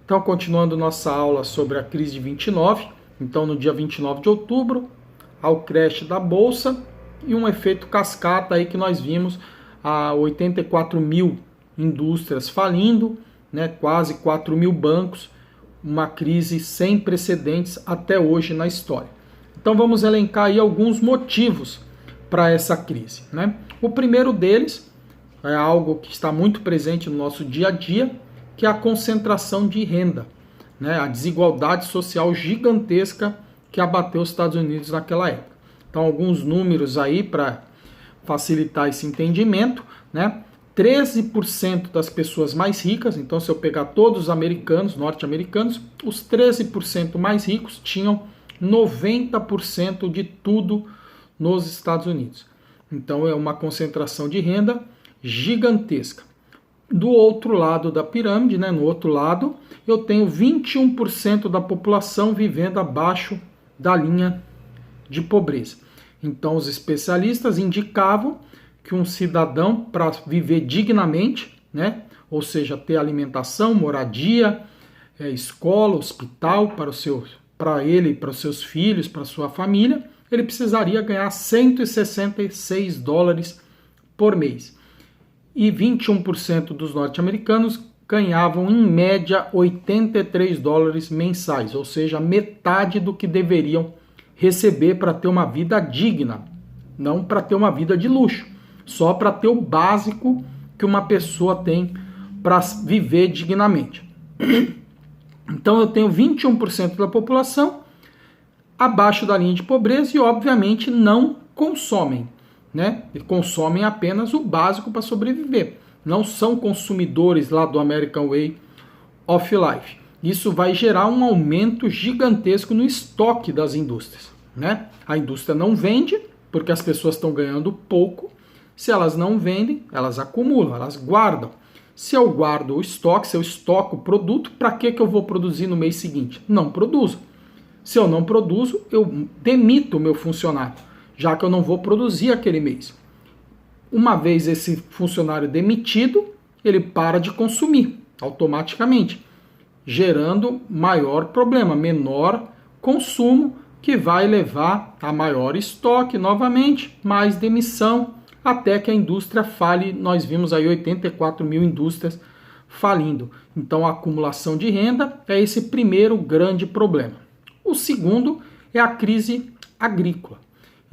Então, continuando nossa aula sobre a crise de 29, então no dia 29 de outubro, ao crash da Bolsa e um efeito cascata aí que nós vimos, a 84 mil indústrias falindo, né, quase 4 mil bancos, uma crise sem precedentes até hoje na história. Então vamos elencar aí alguns motivos para essa crise, né? O primeiro deles é algo que está muito presente no nosso dia a dia, que é a concentração de renda, né? A desigualdade social gigantesca que abateu os Estados Unidos naquela época. Então, alguns números aí para facilitar esse entendimento, né? 13% das pessoas mais ricas, então se eu pegar todos os americanos, norte-americanos, os 13% mais ricos tinham 90% de tudo nos Estados Unidos. Então é uma concentração de renda gigantesca. Do outro lado da pirâmide, né, no outro lado, eu tenho 21% da população vivendo abaixo da linha de pobreza. Então os especialistas indicavam que um cidadão, para viver dignamente, né, ou seja, ter alimentação, moradia, escola, hospital para ele, para os seus filhos, para sua família, ele precisaria ganhar 166 dólares por mês. E 21% dos norte-americanos ganhavam, em média, 83 dólares mensais, ou seja, metade do que deveriam receber para ter uma vida digna, não para ter uma vida de luxo, só para ter o básico que uma pessoa tem para viver dignamente. Então eu tenho 21% da população abaixo da linha de pobreza e, obviamente, não consomem, né? E consomem apenas o básico para sobreviver. Não são consumidores lá do American Way of Life. Isso vai gerar um aumento gigantesco no estoque das indústrias, né? A indústria não vende porque as pessoas estão ganhando pouco. Se elas não vendem, elas acumulam, elas guardam. Se eu guardo o estoque, se eu estoco o produto, para que eu vou produzir no mês seguinte? Não produzo. Se eu não produzo, eu demito o meu funcionário, já que eu não vou produzir aquele mês. Uma vez esse funcionário demitido, ele para de consumir automaticamente, gerando maior problema, menor consumo, que vai levar a maior estoque novamente, mais demissão, até que a indústria fale. Nós vimos aí 84 mil indústrias falindo. Então a acumulação de renda é esse primeiro grande problema. O segundo é a crise agrícola.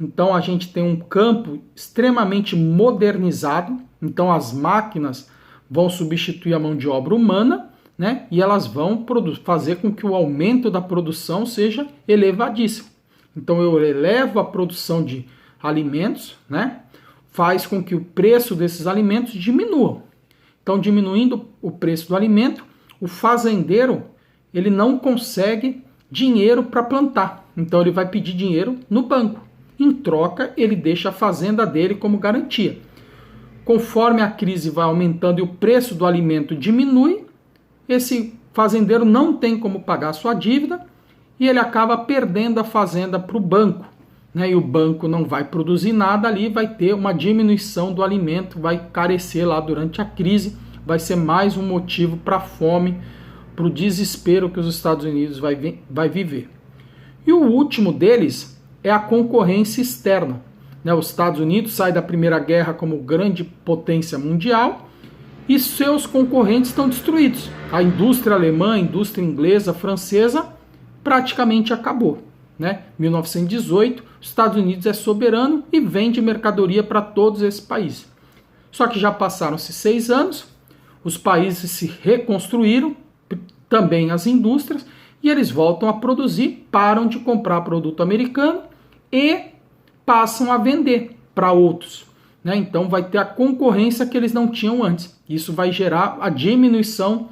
Então a gente tem um campo extremamente modernizado, então as máquinas vão substituir a mão de obra humana, né? E elas vão fazer com que o aumento da produção seja elevadíssimo. Então eu elevo a produção de alimentos, né? Faz com que o preço desses alimentos diminua. Então, diminuindo o preço do alimento, o fazendeiro ele não consegue dinheiro para plantar. Então, ele vai pedir dinheiro no banco. Em troca, ele deixa a fazenda dele como garantia. Conforme a crise vai aumentando e o preço do alimento diminui, esse fazendeiro não tem como pagar a sua dívida e ele acaba perdendo a fazenda para o banco. Né, e o banco não vai produzir nada ali, vai ter uma diminuição do alimento, vai carecer lá durante a crise, vai ser mais um motivo para a fome, para o desespero que os Estados Unidos vai viver. E o último deles é a concorrência externa. Né, os Estados Unidos saem da Primeira Guerra como grande potência mundial e seus concorrentes estão destruídos. A indústria alemã, a indústria inglesa, francesa, praticamente acabou. Né? 1918, os Estados Unidos é soberano e vende mercadoria para todos esses países. Só que já passaram-se 6 anos, os países se reconstruíram, também as indústrias, e eles voltam a produzir, param de comprar produto americano e passam a vender para outros. Né? Então vai ter a concorrência que eles não tinham antes. Isso vai gerar a diminuição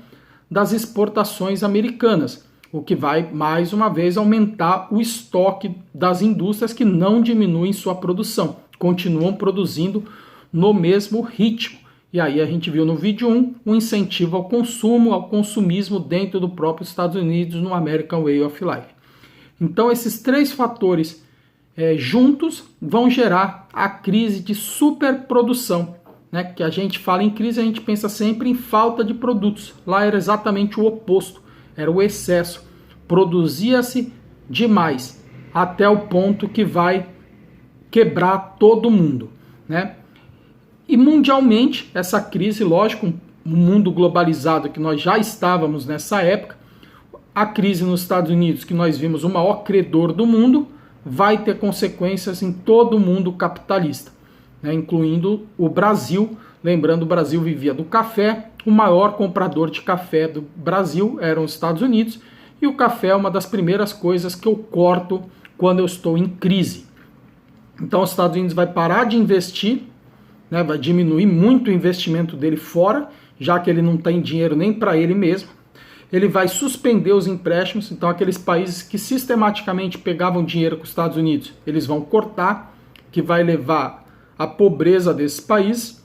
das exportações americanas, o que vai, mais uma vez, aumentar o estoque das indústrias que não diminuem sua produção, continuam produzindo no mesmo ritmo. E aí a gente viu no vídeo 1 um incentivo ao consumo, ao consumismo dentro do próprio Estados Unidos, no American Way of Life. Então esses 3 fatores juntos vão gerar a crise de superprodução. Né? Que a gente fala em crise, a gente pensa sempre em falta de produtos. Lá era exatamente o oposto. era o excesso. Produzia-se demais, até o ponto que vai quebrar todo mundo, né? E mundialmente, essa crise, lógico, um mundo globalizado que nós já estávamos nessa época, a crise nos Estados Unidos, que nós vimos o maior credor do mundo, vai ter consequências em todo o mundo capitalista, né, incluindo o Brasil. Lembrando, o Brasil vivia do café, o maior comprador de café do Brasil eram os Estados Unidos, e o café é uma das primeiras coisas que eu corto quando eu estou em crise. Então os Estados Unidos vai parar de investir, né, vai diminuir muito o investimento dele fora, já que ele não tem dinheiro nem para ele mesmo. Ele vai suspender os empréstimos, então aqueles países que sistematicamente pegavam dinheiro com os Estados Unidos, eles vão cortar, que vai levar à pobreza desses países,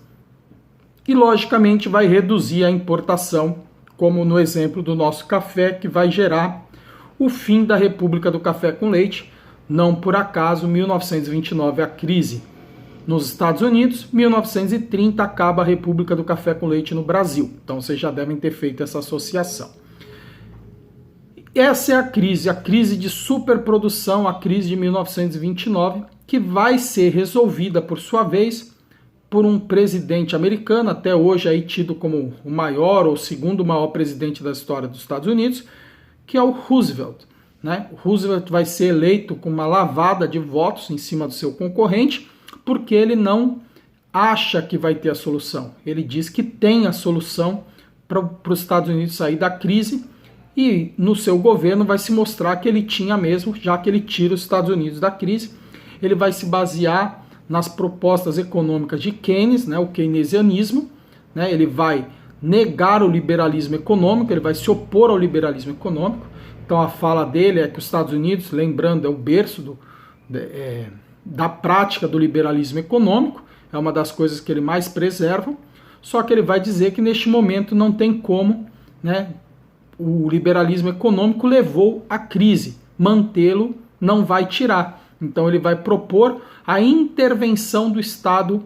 e logicamente vai reduzir a importação, como no exemplo do nosso café, que vai gerar o fim da República do Café com Leite. Não por acaso, 1929 a crise nos Estados Unidos, 1930 acaba a República do Café com Leite no Brasil. Então vocês já devem ter feito essa associação. Essa é a crise de superprodução, a crise de 1929, que vai ser resolvida, por sua vez, por um presidente americano, até hoje aí tido como o maior ou segundo maior presidente da história dos Estados Unidos, que é o Roosevelt, né? O Roosevelt vai ser eleito com uma lavada de votos em cima do seu concorrente, porque ele não acha que vai ter a solução. Ele diz que tem a solução para os Estados Unidos sair da crise, e no seu governo vai se mostrar que ele tinha mesmo, já que ele tira os Estados Unidos da crise. Ele vai se basear nas propostas econômicas de Keynes, né, o keynesianismo, né, ele vai negar o liberalismo econômico, ele vai se opor ao liberalismo econômico. Então a fala dele é que os Estados Unidos, lembrando, é o berço da prática do liberalismo econômico, é uma das coisas que ele mais preserva, só que ele vai dizer que neste momento não tem como, né, o liberalismo econômico levou à crise, mantê-lo não vai tirar. Então ele vai propor a intervenção do Estado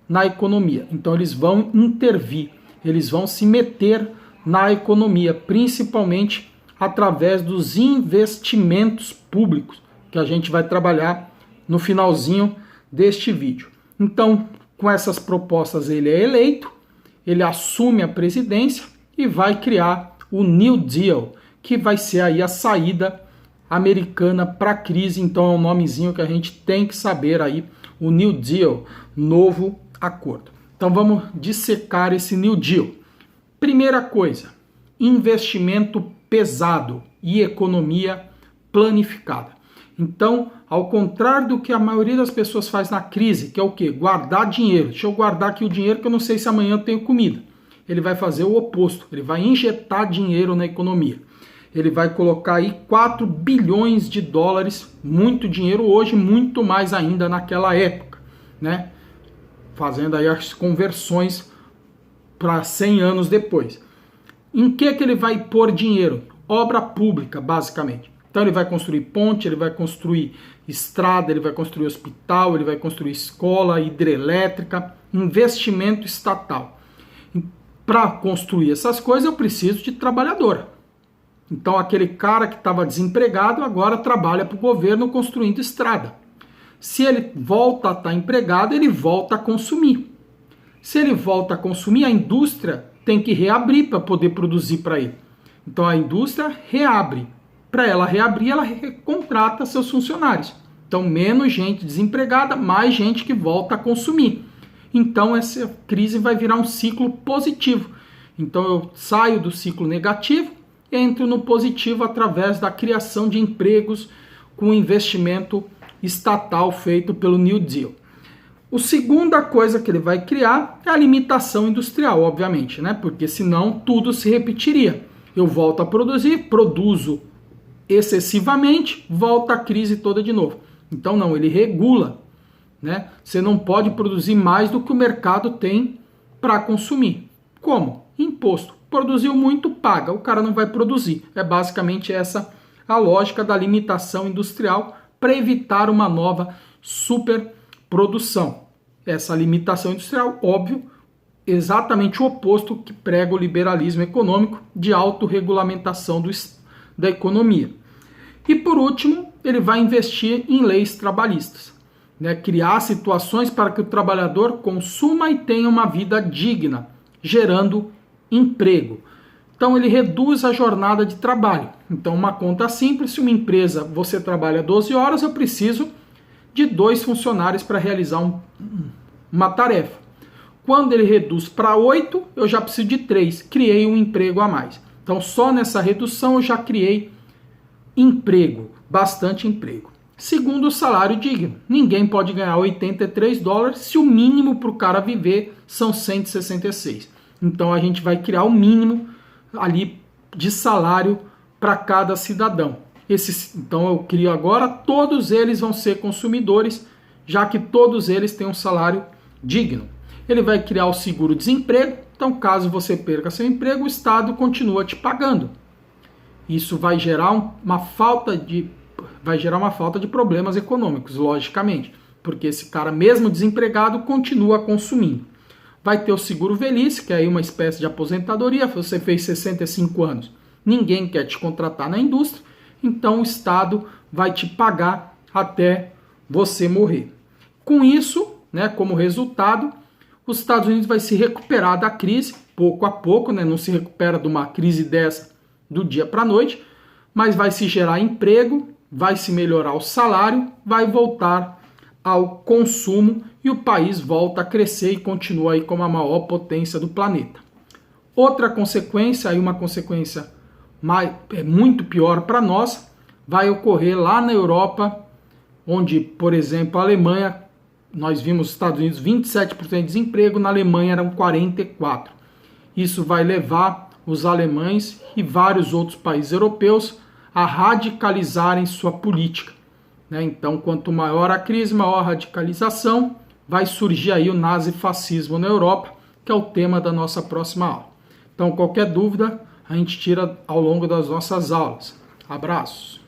na economia. Então eles vão intervir, eles vão se meter na economia, principalmente através dos investimentos públicos, que a gente vai trabalhar no finalzinho deste vídeo. Então, com essas propostas ele é eleito, ele assume a presidência e vai criar o New Deal, que vai ser aí a saída americana para a crise. Então é um nomezinho que a gente tem que saber aí, o New Deal, novo acordo. Então vamos dissecar esse New Deal. Primeira coisa, investimento pesado e economia planificada. Então, ao contrário do que a maioria das pessoas faz na crise, que é o quê? Guardar dinheiro. Deixa eu guardar aqui o dinheiro que eu não sei se amanhã eu tenho comida. Ele vai fazer o oposto, ele vai injetar dinheiro na economia. Ele vai colocar aí 4 bilhões de dólares, muito dinheiro hoje, muito mais ainda naquela época, né? Fazendo aí as conversões para 100 anos depois. Em que ele vai pôr dinheiro? Obra pública, basicamente. Então ele vai construir ponte, ele vai construir estrada, ele vai construir hospital, ele vai construir escola, hidrelétrica, investimento estatal. Para construir essas coisas eu preciso de trabalhador. Então aquele cara que estava desempregado agora trabalha para o governo construindo estrada. Se ele volta a estar empregado, ele volta a consumir. Se ele volta a consumir, a indústria tem que reabrir para poder produzir para ele. Então a indústria reabre. Para ela reabrir, ela contrata seus funcionários. Então menos gente desempregada, mais gente que volta a consumir. Então essa crise vai virar um ciclo positivo. Então eu saio do ciclo negativo e entro no positivo através da criação de empregos com investimento estatal feito pelo New Deal. A segunda coisa que ele vai criar é a limitação industrial, obviamente, né? Porque senão tudo se repetiria. Eu volto a produzir, produzo excessivamente, volta a crise toda de novo. Então não, ele regula. Né? Você não pode produzir mais do que o mercado tem para consumir. Como? Imposto. Produziu muito, paga. O cara não vai produzir. É basicamente essa a lógica da limitação industrial para evitar uma nova superprodução. Essa limitação industrial, óbvio, exatamente o oposto que prega o liberalismo econômico de autorregulamentação da economia. E por último, ele vai investir em leis trabalhistas, né? Criar situações para que o trabalhador consuma e tenha uma vida digna, gerando emprego. Então ele reduz a jornada de trabalho. Então uma conta simples, se uma empresa você trabalha 12 horas, eu preciso de 2 funcionários para realizar uma tarefa. Quando ele reduz para 8, eu já preciso de 3. Criei um emprego a mais. Então só nessa redução eu já criei emprego, bastante emprego. Segundo, o salário digno. Ninguém pode ganhar 83 dólares se o mínimo para o cara viver são 166. Então a gente vai criar o mínimo ali de salário para cada cidadão. Então eu crio agora, todos eles vão ser consumidores, já que todos eles têm um salário digno. Ele vai criar o seguro-desemprego, então caso você perca seu emprego, o Estado continua te pagando. Isso vai gerar uma falta de problemas econômicos, logicamente, porque esse cara, mesmo desempregado, continua consumindo. Vai ter o seguro-velhice, que é aí uma espécie de aposentadoria. Você fez 65 anos, ninguém quer te contratar na indústria, então o Estado vai te pagar até você morrer. Com isso, né, como resultado, os Estados Unidos vai se recuperar da crise, pouco a pouco, né, não se recupera de uma crise dessa do dia para a noite, mas vai se gerar emprego, vai se melhorar o salário, vai voltar ao consumo e o país volta a crescer e continua aí como a maior potência do planeta. Outra consequência, aí uma consequência muito pior para nós, vai ocorrer lá na Europa, onde, por exemplo, a Alemanha, nós vimos nos Estados Unidos 27% de desemprego, na Alemanha eram 44%. Isso vai levar os alemães e vários outros países europeus a radicalizarem sua política, né? Então, quanto maior a crise, maior a radicalização, vai surgir aí o nazifascismo na Europa, que é o tema da nossa próxima aula. Então, qualquer dúvida, a gente tira ao longo das nossas aulas. Abraços!